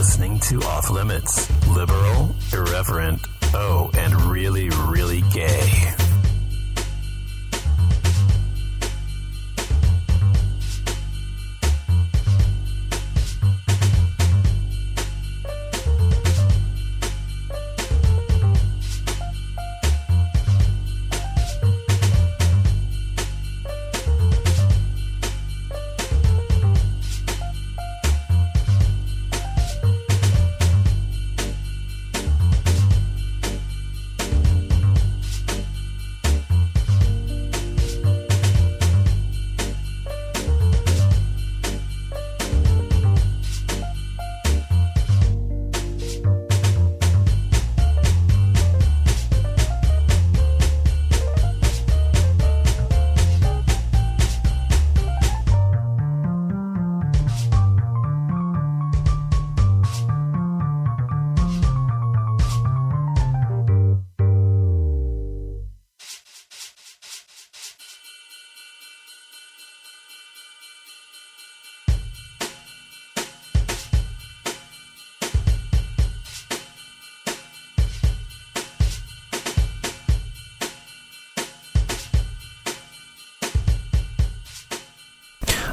listening to Off Limits. Liberal, irreverent, and really, really gay.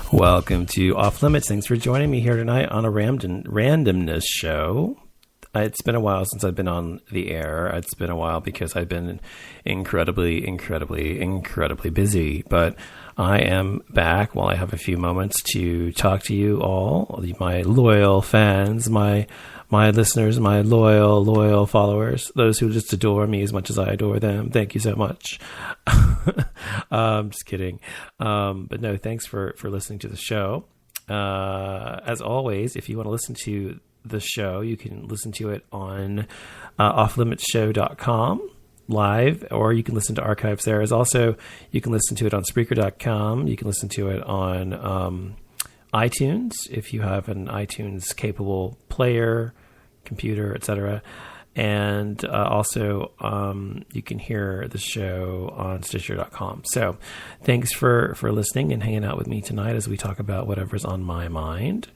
Welcome to Off Limits. Thanks for joining me here tonight on a randomness show. It's been a while since I've been on the air. It's been a while because I've been incredibly busy. But I am back while I have a few moments to talk to you all, my loyal fans, my listeners, my loyal followers, those who just adore me as much as I adore them. Thank you so much. Just kidding. But no, thanks for listening to the show. As always, if you want to listen to the show, you can listen to it on offlimitsshow.com live, or you can listen to archives there. As also, you can listen to it on Spreaker.com. You can listen to it on iTunes if you have an iTunes capable player, computer, etc. And also, you can hear the show on Stitcher.com. So thanks for listening and hanging out with me tonight as we talk about whatever's on my mind.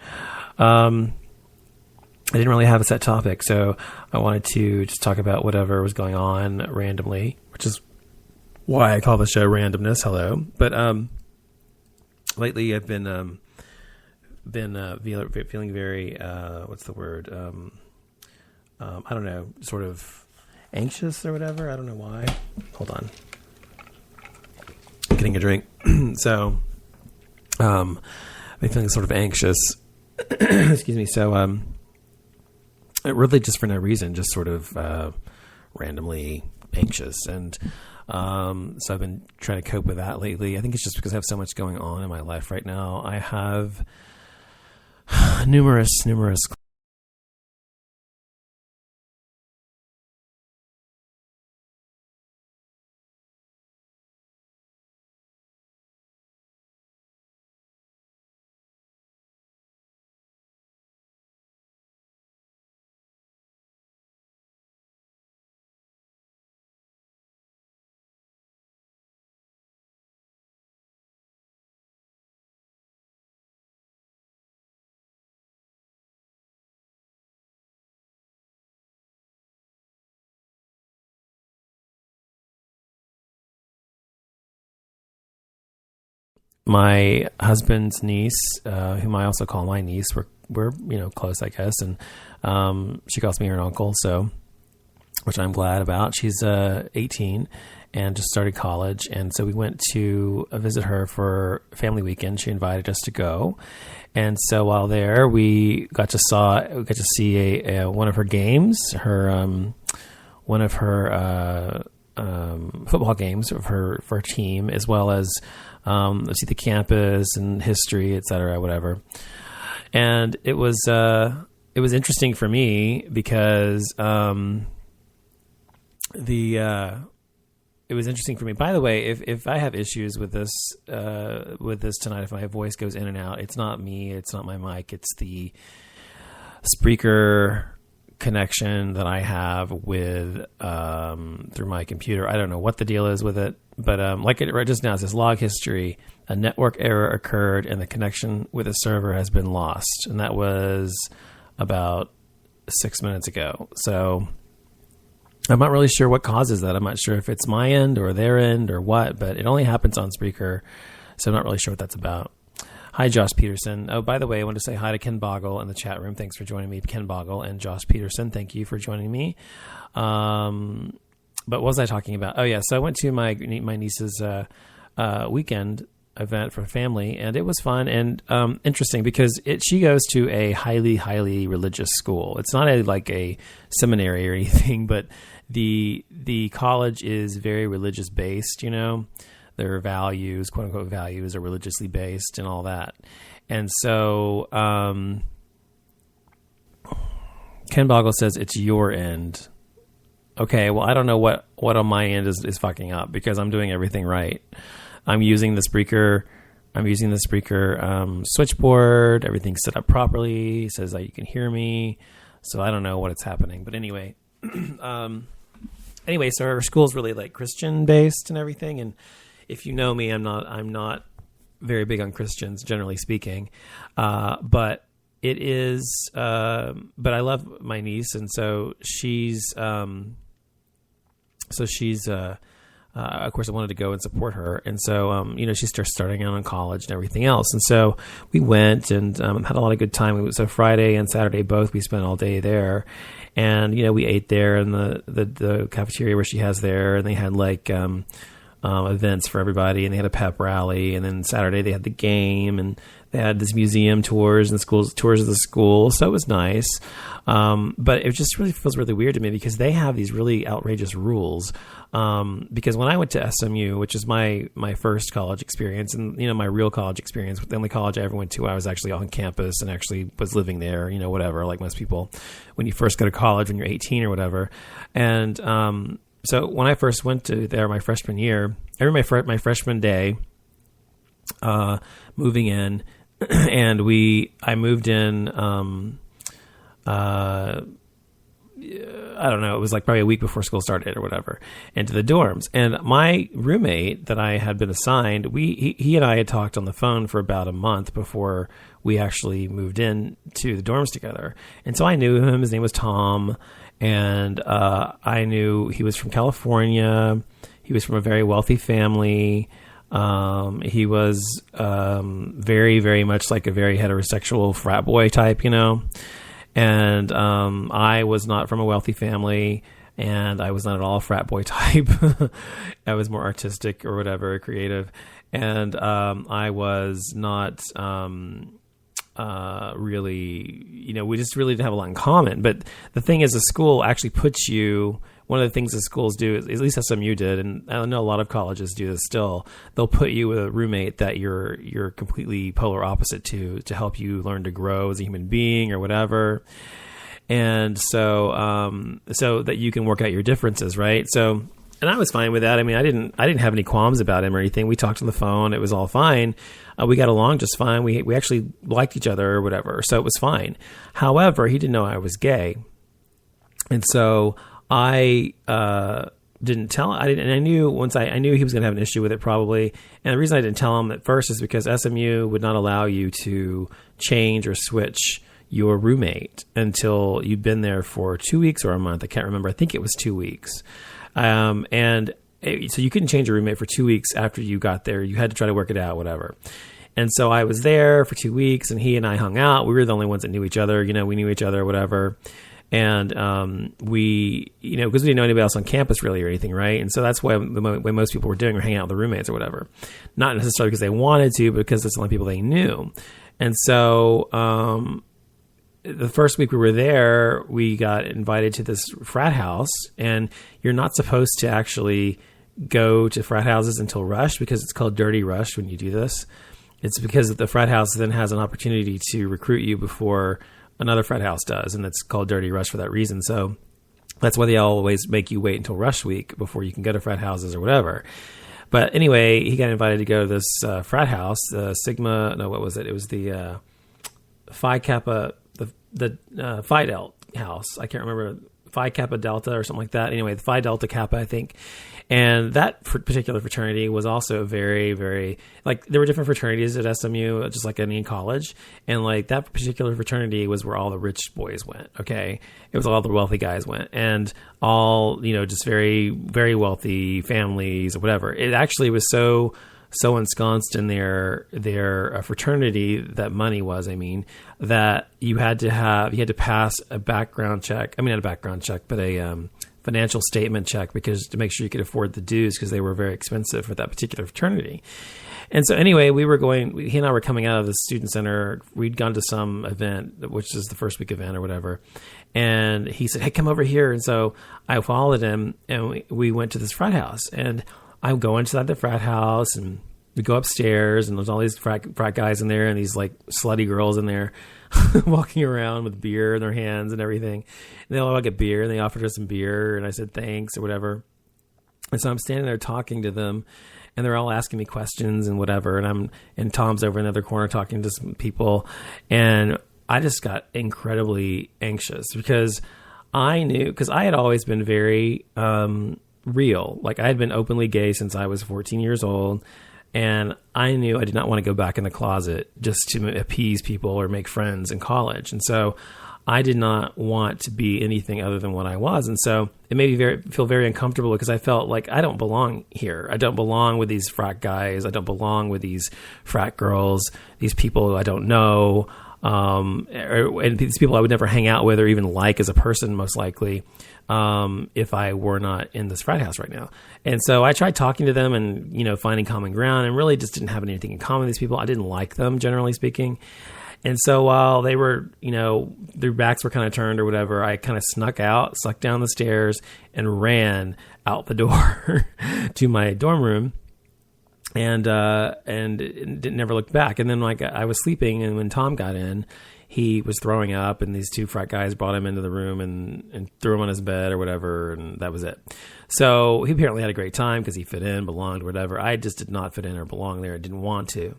I didn't really have a set topic, so I wanted to just talk about whatever was going on randomly, which is why I call the show Randomness. Hello. But lately I've been feeling very, what's the word? I don't know, sort of anxious or whatever. I don't know why. Hold on. I'm getting a drink. So, I've been feeling sort of anxious. Excuse me. So, really just for no reason, just sort of randomly anxious. And so I've been trying to cope with that lately. I think it's just because I have so much going on in my life right now. I have numerous my husband's niece, whom I also call my niece, we're close, I guess, and she calls me her uncle, so, which I'm glad about. She's 18 and just started college, and so we went to visit her for family weekend. She invited us to go, and so while there, we got to see one of her games, one of her football games of her team, as well as see the campus and history, etc., whatever. And it was interesting for me because it was interesting for me. By the way, if I have issues with this tonight, if my voice goes in and out, it's not me, it's not my mic, it's the Spreaker connection that I have with through my computer. I don't know what the deal is with it, but like it right just now, it says log history, a network error occurred and the connection with the server has been lost. And that was about 6 minutes ago. So I'm not really sure what causes that. I'm not sure if it's my end or their end or what, but it only happens on Spreaker. So I'm not really sure what that's about. Hi, Josh Peterson. Oh, by the way, I want to say hi to Ken Boggle in the chat room. Thanks for joining me, Ken Boggle and Josh Peterson. Thank you for joining me. But what was I talking about? Oh, yeah. So I went to my niece's weekend event for family, and it was fun and interesting because she goes to a highly, highly religious school. It's not like a seminary or anything, but the college is very religious based, Their values, quote unquote values, are religiously based and all that. And so Ken Boggle says it's your end. Okay, well, I don't know what on my end is fucking up because I'm doing everything right. I'm using the Spreaker switchboard. Everything's set up properly. It says that you can hear me. So I don't know what it's happening. But anyway, so our school's really like Christian based and everything. And if you know me, I'm not very big on Christians, generally speaking. But it is, but I love my niece. And so she's, of course I wanted to go and support her. And so, she starts starting out in college and everything else. And so we went and, had a lot of good time. So Friday and Saturday, both, we spent all day there, and, we ate there in the cafeteria where she has there. And they had like, events for everybody, and they had a pep rally. And then Saturday they had the game, and they had this museum tours and tours of the school. So it was nice. But it just really feels really weird to me because they have these really outrageous rules. Because when I went to SMU, which is my first college experience, and, my real college experience, the only college I ever went to, I was actually on campus and actually was living there, whatever, like most people, when you first go to college, when you're 18 or whatever. And, so when I first went to there my freshman year, I remember my freshman day, moving in, and I moved in, I don't know, it was like probably a week before school started or whatever, into the dorms. And my roommate that I had been assigned, he and I had talked on the phone for about a month before we actually moved in to the dorms together. And so I knew him. His name was Tom. And I knew he was from California. He was from a very wealthy family. He was very, very much like a very heterosexual frat boy type, And I was not from a wealthy family, and I was not at all a frat boy type. I was more artistic or whatever, creative. And I was not... really, we just really didn't have a lot in common. But the thing is, the school actually puts you, one of the things that schools do, at least SMU did, and I know a lot of colleges do this still, they'll put you with a roommate that you're completely polar opposite to help you learn to grow as a human being or whatever. And so, so that you can work out your differences, right? So, and I was fine with that. I mean, I didn't have any qualms about him or anything. We talked on the phone. It was all fine. We got along just fine. We actually liked each other or whatever. So it was fine. However, he didn't know I was gay. And so I didn't tell him. And I knew I knew he was going to have an issue with it probably. And the reason I didn't tell him at first is because SMU would not allow you to change or switch your roommate until you'd been there for 2 weeks or a month. I can't remember. I think it was 2 weeks. So you couldn't change your roommate for 2 weeks after you got there. You had to try to work it out, whatever. And so I was there for 2 weeks, and he and I hung out. We were the only ones that knew each other. We knew each other, whatever. And we, because we didn't know anybody else on campus really or anything, right? And so that's what most people were doing, were hanging out with their roommates or whatever. Not necessarily because they wanted to, but because it's the only people they knew. And so the first week we were there, we got invited to this frat house, and you're not supposed to actually go to frat houses until rush, because it's called dirty rush when you do this. It's because the frat house then has an opportunity to recruit you before another frat house does, and it's called dirty rush for that reason. So that's why they always make you wait until rush week before you can go to frat houses or whatever. But anyway, he got invited to go to this frat house, Sigma, no, what was it? It was the Phi Kappa, the Phi Delta house. I can't remember. Phi Kappa Delta or something like that. Anyway, the Phi Delta Kappa, I think. And that particular fraternity was also very, very, like, there were different fraternities at SMU, just like any college. And like that particular fraternity was where all the rich boys went. Okay. It was all the wealthy guys went, and all, just very, very wealthy families or whatever. It actually was so ensconced in their fraternity, that money was, that you had to pass a background check. I mean, not a background check, but a financial statement check, because to make sure you could afford the dues, because they were very expensive for that particular fraternity. And so anyway, he and I were coming out of the student center. We'd gone to some event, which is the first week event or whatever. And he said, "Hey, come over here." And so I followed him, and we went to this frat house, and I go inside the frat house, and we go upstairs, and there's all these frat guys in there, and these like slutty girls in there walking around with beer in their hands and everything. And they all get beer, and they offered us some beer, and I said thanks or whatever. And so I'm standing there talking to them, and they're all asking me questions and whatever. And Tom's over in the other corner talking to some people, and I just got incredibly anxious, because I had always been very real. Like, I had been openly gay since I was 14 years old. And I knew I did not want to go back in the closet just to appease people or make friends in college. And so I did not want to be anything other than what I was. And so it made me feel very uncomfortable, because I felt like I don't belong here. I don't belong with these frat guys. I don't belong with these frat girls, these people who I don't know. And these people I would never hang out with or even like as a person, most likely, if I were not in this frat house right now. And so I tried talking to them and, finding common ground, and really just didn't have anything in common with these people. I didn't like them, generally speaking. And so while they were, their backs were kind of turned or whatever, I kind of snuck down the stairs, and ran out the door to my dorm room. And never looked back. And then I was sleeping, and when Tom got in, he was throwing up, and these two frat guys brought him into the room and threw him on his bed or whatever, and that was it. So he apparently had a great time because he fit in, belonged, whatever. I just did not fit in or belong there. I didn't want to.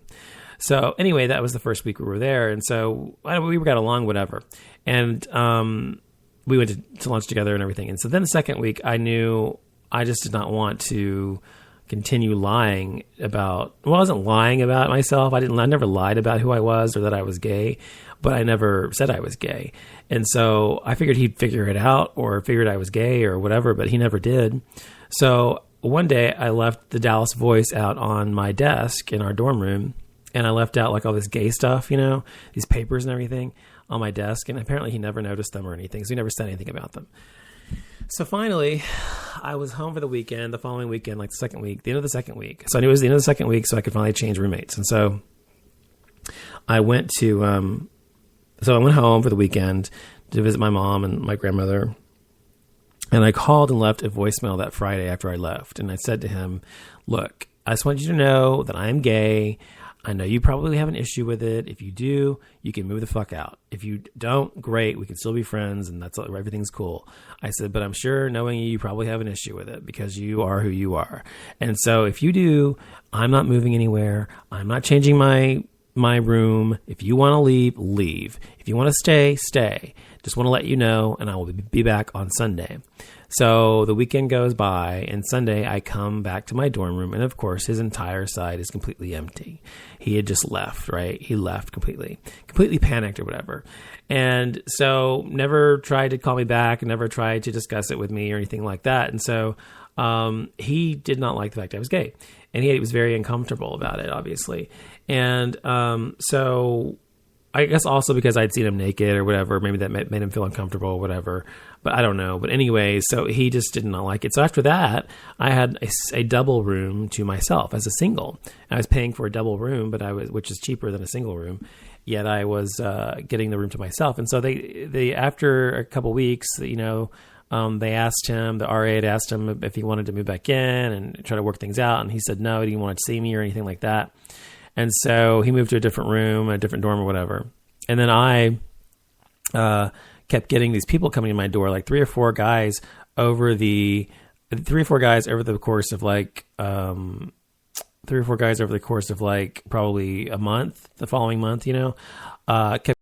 So anyway, that was the first week we were there, and so we got along, whatever. And we went to lunch together and everything. And so then the second week, I knew I just did not want to continue lying about, I wasn't lying about myself. I never lied about who I was or that I was gay, but I never said I was gay. And so I figured he'd figure it out, or figured I was gay or whatever, but he never did. So one day I left the Dallas Voice out on my desk in our dorm room, and I left out like all this gay stuff, these papers and everything on my desk. And apparently he never noticed them or anything. So he never said anything about them. So finally, I was home for the weekend, the following weekend, like the end of the second week. So I knew it was the end of the second week, so I could finally change roommates. And so I went home for the weekend to visit my mom and my grandmother. And I called and left a voicemail that Friday after I left. And I said to him, "Look, I just want you to know that I'm gay. I know you probably have an issue with it. If you do, you can move the fuck out. If you don't, great. We can still be friends, and everything's cool." I said, "But I'm sure, knowing you probably have an issue with it, because you are who you are. And so if you do, I'm not moving anywhere. I'm not changing my room. If you want to leave, leave. If you want to stay, stay. Just want to let you know, and I will be back on Sunday." So the weekend goes by, and Sunday I come back to my dorm room, and of course his entire side is completely empty. He had just left, right? He left completely panicked or whatever. And so never tried to call me back, never tried to discuss it with me or anything like that. And so he did not like the fact I was gay, and he was very uncomfortable about it, obviously. And so I guess also because I'd seen him naked or whatever, maybe that made him feel uncomfortable or whatever, but I don't know. But anyway, so he just did not like it. So after that, I had a double room to myself as a single. I was paying for a double room, which is cheaper than a single room. Yet I was getting the room to myself. And so they after a couple weeks, they asked him, the RA had asked him if he wanted to move back in and try to work things out. And he said no, he didn't want to see me or anything like that. And so he moved to a different room, a different dorm or whatever. And then I kept getting these people coming to my door, like three or four guys over the course of like probably a month, the following month, kept